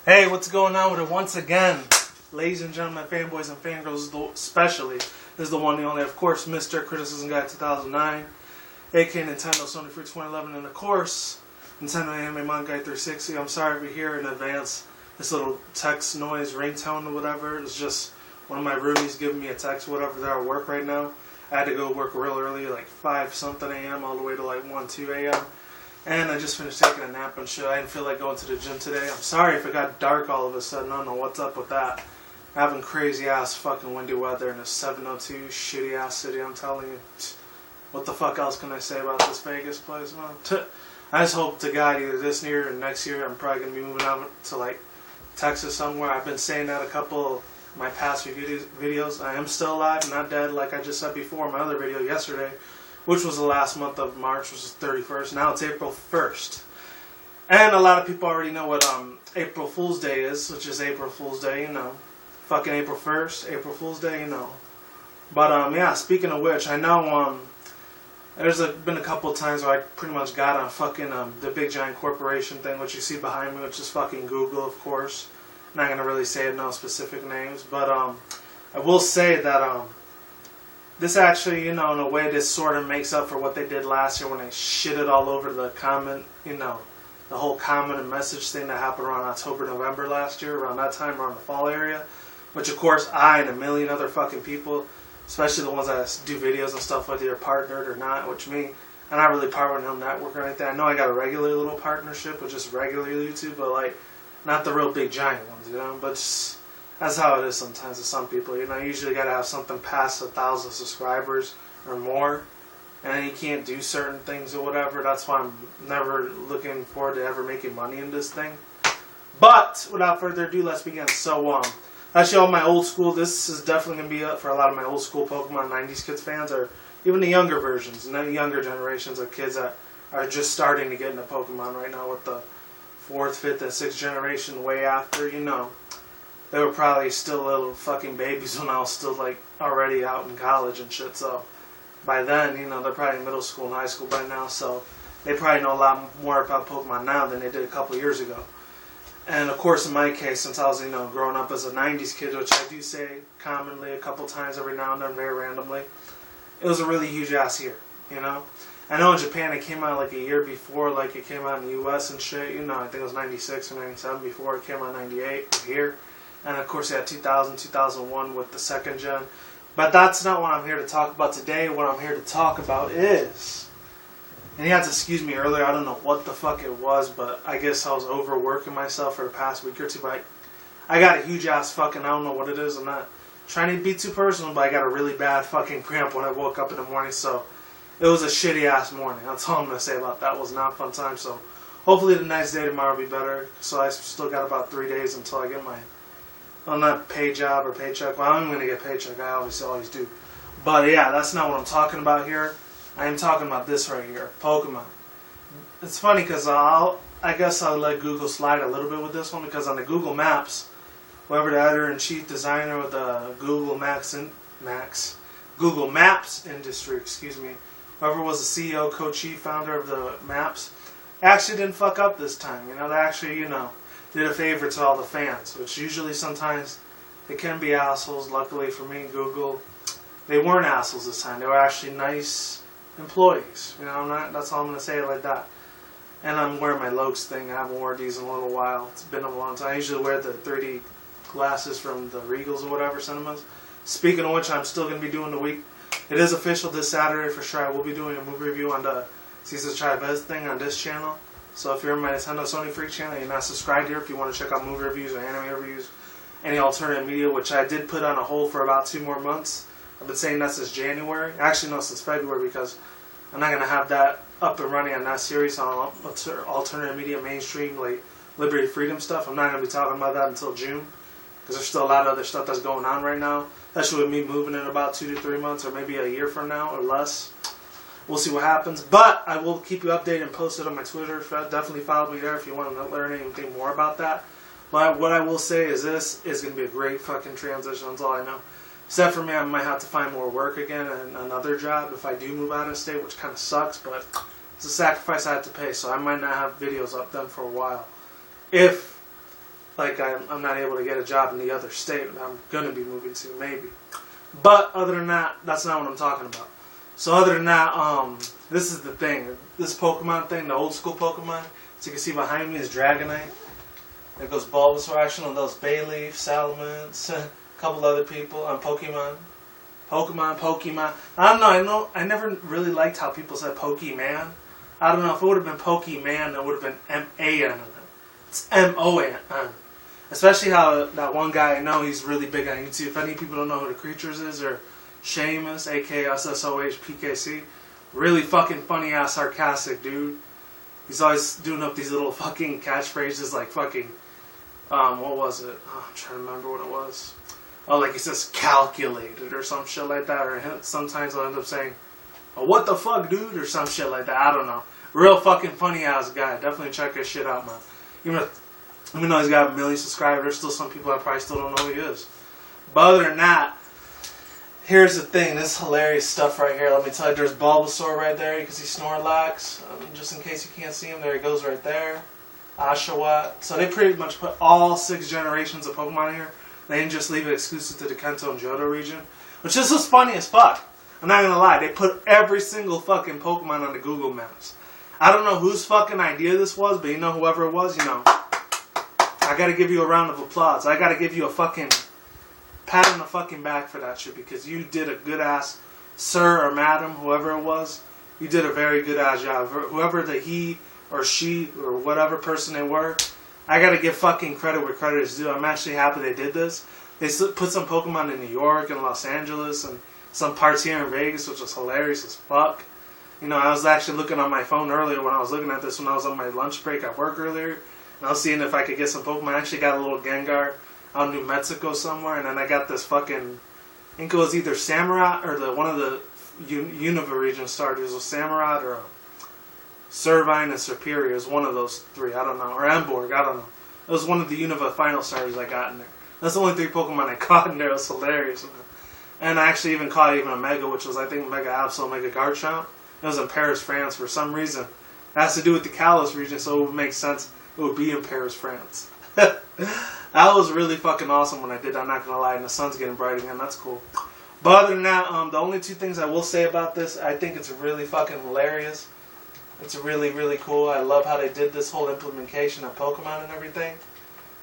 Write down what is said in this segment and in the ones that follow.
Hey, what's going on with it once again? Ladies and gentlemen, fanboys and fangirls especially, this is the one and only, of course, Mr. Criticism Guy 2009, aka Nintendo Sony Free 2011, and of course, Nintendo Anime Manga Guy 360. I'm sorry if you hear in advance this little text noise, ringtone or whatever. It's just one of my roomies giving me a text or whatever. They're at work right now. I had to go work real early, like 5 something a.m. all the way to like 1, 2 a.m. And I just finished taking a nap and shit. I didn't feel like going to the gym today. I'm sorry if it got dark all of a sudden. I don't know what's up with that. Having crazy ass fucking windy weather in a 702 shitty ass city, I'm telling you. What the fuck else can I say about this Vegas place, man? I just hope to God either this year or next year I'm probably going to be moving out to like Texas somewhere. I've been saying that a couple of my past few videos. I am still alive, not dead, like I just said before in my other video yesterday, which was the last month of March, which is 31st. Now it's April 1st. And a lot of people already know what April Fool's Day is, which is April Fool's Day, you know. Fucking April 1st, April Fool's Day, you know. But, yeah, speaking of which, I know there's been a couple times where I pretty much got on fucking the big giant corporation thing, which you see behind me, which is fucking Google, of course. I'm not going to really say no specific names, but I will say that this actually, you know, in a way, this sort of makes up for what they did last year when they shitted all over the comment, you know, the whole comment and message thing that happened around October, November last year, around that time, around the fall area. Which, of course, I and a million other fucking people, especially the ones that do videos and stuff with, either partnered or not, which me, I'm not really part of no network or anything. I know I got a regular little partnership with just regular YouTube, but, like, not the real big giant ones, you know, but just... That's how it is sometimes with some people. You know, you usually got to have something past 1,000 subscribers or more, and then you can't do certain things or whatever. That's why I'm never looking forward to ever making money in this thing. But without further ado, let's begin. So, actually, all my old school. This is definitely gonna be up for a lot of my old school Pokemon '90s kids fans, or even the younger versions, and the younger generations of kids that are just starting to get into Pokemon right now with the 4th, 5th, and 6th generation way after. You know. They were probably still little fucking babies when I was still, like, already out in college and shit, so by then, you know, they're probably in middle school and high school by now, so they probably know a lot more about Pokemon now than they did a couple years ago. And, of course, in my case, since I was, you know, growing up as a 90s kid, which I do say commonly a couple times every now and then, very randomly, it was a really huge-ass year, you know? I know in Japan it came out, like, a year before, like, it came out in the U.S. and shit, you know, I think it was 96 or 97 before it came out in 98 here. And, of course, yeah, 2000, 2001 with the 2nd gen. But that's not what I'm here to talk about today. What I'm here to talk about is... And you have to excuse me earlier. I don't know what the fuck it was, but I guess I was overworking myself for the past week or two. But I got a huge-ass fucking... I don't know what it is. I'm not trying to be too personal, but I got a really bad fucking cramp when I woke up in the morning. So it was a shitty-ass morning. That's all I'm going to say about that. It was not a fun time. So hopefully the next day tomorrow will be better. So I still got about 3 days until I get my... Well, not pay job or paycheck. Well, I'm going to get paycheck. I obviously always do. But yeah, that's not what I'm talking about here. I am talking about this right here. Pokemon. It's funny because I guess I'll let Google slide a little bit with this one because on the Google Maps, whoever the editor-in-chief designer with the Google Maps industry, excuse me, whoever was the CEO, co-chief, founder of the Maps, actually didn't fuck up this time. You know, they actually, you know, did a favor to all the fans, which usually sometimes they can be assholes. Luckily for me, Google, they weren't assholes this time. They were actually nice employees. You know, that's all I'm going to say it like that. And I'm wearing my lolz thing. I haven't worn these in a little while. It's been a long time. I usually wear the 3D glasses from the Regals or whatever cinemas. Speaking of which, I'm still going to be doing the week. It is official this Saturday for sure. I will be doing a movie review on the Cesar Chavez thing on this channel. So if you're in my Nintendo Sony Freak channel and you're not subscribed here, if you want to check out movie reviews or anime reviews, any alternative media, which I did put on a hold for about 2 more months. I've been saying that since January. Actually, no, since February, because I'm not going to have that up and running on that series on alternative media, mainstream, like liberty, freedom stuff. I'm not going to be talking about that until June, because there's still a lot of other stuff that's going on right now. Especially with me moving in about 2 to 3 months, or maybe a year from now, or less. We'll see what happens, but I will keep you updated and posted on my Twitter. Definitely follow me there if you want to learn anything more about that. But what I will say is this is going to be a great fucking transition. That's all I know. Except for me, I might have to find more work again and another job if I do move out of state, which kind of sucks, but it's a sacrifice I have to pay, so I might not have videos up then for a while. If like I'm not able to get a job in the other state that I'm going to be moving to, maybe. But other than that, that's not what I'm talking about. So other than that, this is the thing. This Pokemon thing, the old school Pokemon, as you can see behind me is Dragonite. There goes Bulbasaur, actually, those Bayleaf, Salamence, a couple other people on Pokemon. I don't know, I never really liked how people said Pokemon. I don't know, if it would have been Pokemon, it would have been M-A-N. It's M-O-N. Especially how that one guy I know, he's really big on YouTube. If any people don't know who the Creatures is, or Seamus, a.k.a. SSOH really fucking funny ass sarcastic dude. He's always doing up these little fucking catchphrases like fucking, what was it? Oh, I'm trying to remember what it was. Oh, like he says calculated or some shit like that. Or sometimes I'll end up saying, oh, what the fuck, dude? Or some shit like that. I don't know. Real fucking funny ass guy. Definitely check his shit out, man. Even though he's got 1 million subscribers, there's still some people that probably still don't know who he is. But other than that, here's the thing. This hilarious stuff right here. Let me tell you, there's Bulbasaur right there. You can see Snorlax. Just in case you can't see him, there he goes right there. Oshawott. So they pretty much put all 6 generations of Pokemon here. They didn't just leave it exclusive to the Kanto and Johto region. Which is just funny as fuck. I'm not gonna lie. They put every single fucking Pokemon on the Google Maps. I don't know whose fucking idea this was, but you know, whoever it was, you know, I gotta give you a round of applause. I gotta give you a fucking pat on the fucking back for that shit, because you did a good ass, sir or madam, whoever it was, you did a very good ass job. Whoever the he or she or whatever person they were, I gotta give fucking credit where credit is due. I'm actually happy they did this. They put some Pokemon in New York and Los Angeles and some parts here in Vegas, which was hilarious as fuck. You know, I was actually looking on my phone earlier when I was looking at this when I was on my lunch break at work earlier. And I was seeing if I could get some Pokemon. I actually got a little Gengar out in New Mexico somewhere. And then I got this fucking, I think it was either Samurott or one of the Unova region starters. It was Samurott or Servine and Superior. It was one of those 3. I don't know. Or Emborg. I don't know. It was one of the Unova final starters I got in there. That's the only 3 Pokemon I caught in there. It was hilarious. And I actually even caught a Mega, which was, I think, Mega Absol, Mega Garchomp. It was in Paris, France for some reason. It has to do with the Kalos region, so it would make sense it would be in Paris, France. That was really fucking awesome when I did that, I'm not going to lie. And the sun's getting bright again. That's cool. But other than that, the only 2 things I will say about this, I think it's really fucking hilarious. It's really, really cool. I love how they did this whole implementation of Pokemon and everything.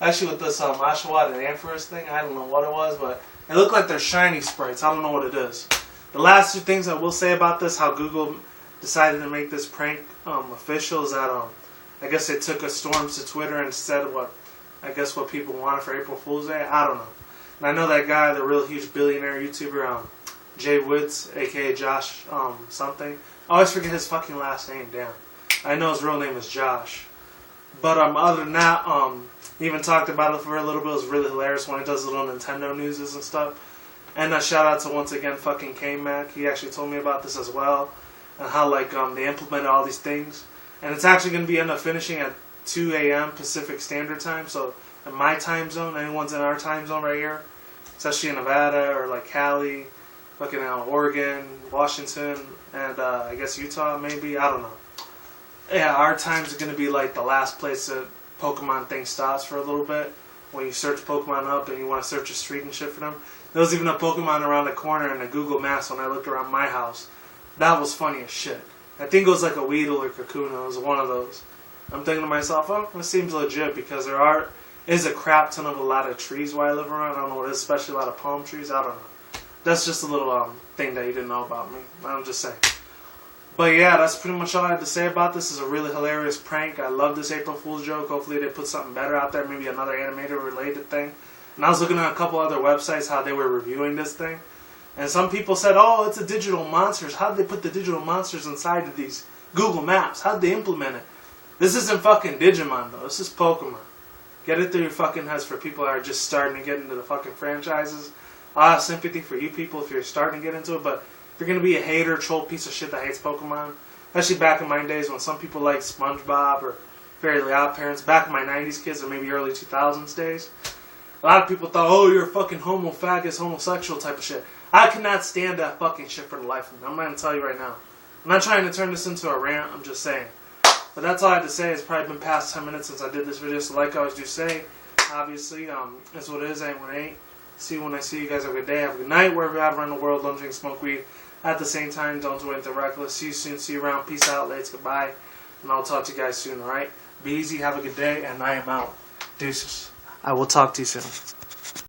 Actually, with this Oshawott and Ampharos thing, I don't know what it was, but it looked like they're shiny sprites. I don't know what it is. The last 2 things I will say about this, how Google decided to make this prank official, is that I guess they took a storm to Twitter and said what people wanted for April Fool's Day. I don't know. And I know that guy, the real huge billionaire YouTuber, Jay Woods, aka Josh something. I always forget his fucking last name. Damn. I know his real name is Josh. But other than that, he even talked about it for a little bit. It was really hilarious when he does little Nintendo newses and stuff. And a shout out to once again fucking K-Mac. He actually told me about this as well. And how they implemented all these things. And it's actually going to be end up finishing at 2 a.m. Pacific Standard Time. So in my time zone, anyone's in our time zone right here, especially in Nevada or like Cali, fucking Oregon, Washington, and I guess Utah maybe. I don't know. Yeah, our times are going to be like the last place that Pokemon thing stops for a little bit. When you search Pokemon up and you want to search a street and shit for them. There was even a Pokemon around the corner in the Google Maps when I looked around my house. That was funny as shit. I think it was like a Weedle or Kakuna. It was one of those. I'm thinking to myself, oh, this seems legit because there is a crap ton of a lot of trees where I live around. I don't know what it is, especially a lot of palm trees. I don't know. That's just a little thing that you didn't know about me. I'm just saying. But yeah, that's pretty much all I had to say about this. It's a really hilarious prank. I love this April Fool's joke. Hopefully they put something better out there, maybe another animator related thing. And I was looking at a couple other websites how they were reviewing this thing. And some people said, oh, it's a digital monsters. How did they put the digital monsters inside of these Google Maps? How did they implement it? This isn't fucking Digimon, though. This is Pokemon. Get it through your fucking heads for people that are just starting to get into the fucking franchises. I have sympathy for you people if you're starting to get into it, but if you're going to be a hater, troll piece of shit that hates Pokemon, especially back in my days when some people liked SpongeBob or Fairly Odd Parents, back in my 90s kids or maybe early 2000s days, a lot of people thought, oh, you're a fucking faggot, homosexual type of shit. I cannot stand that fucking shit for the life of me. I'm going to tell you right now. I'm not trying to turn this into a rant, I'm just saying. But that's all I have to say. It's probably been past 10 minutes since I did this video, so like I always do say, Obviously, it's what it is, ain't what it ain't. See you when I see you guys. Have a good day. Have a good night. Wherever you're at around the world, don't drink, smoke weed. At the same time, don't do anything reckless. See you soon. See you around. Peace out. Lates. Goodbye. And I'll talk to you guys soon, alright? Be easy. Have a good day. And I am out. Deuces. I will talk to you soon.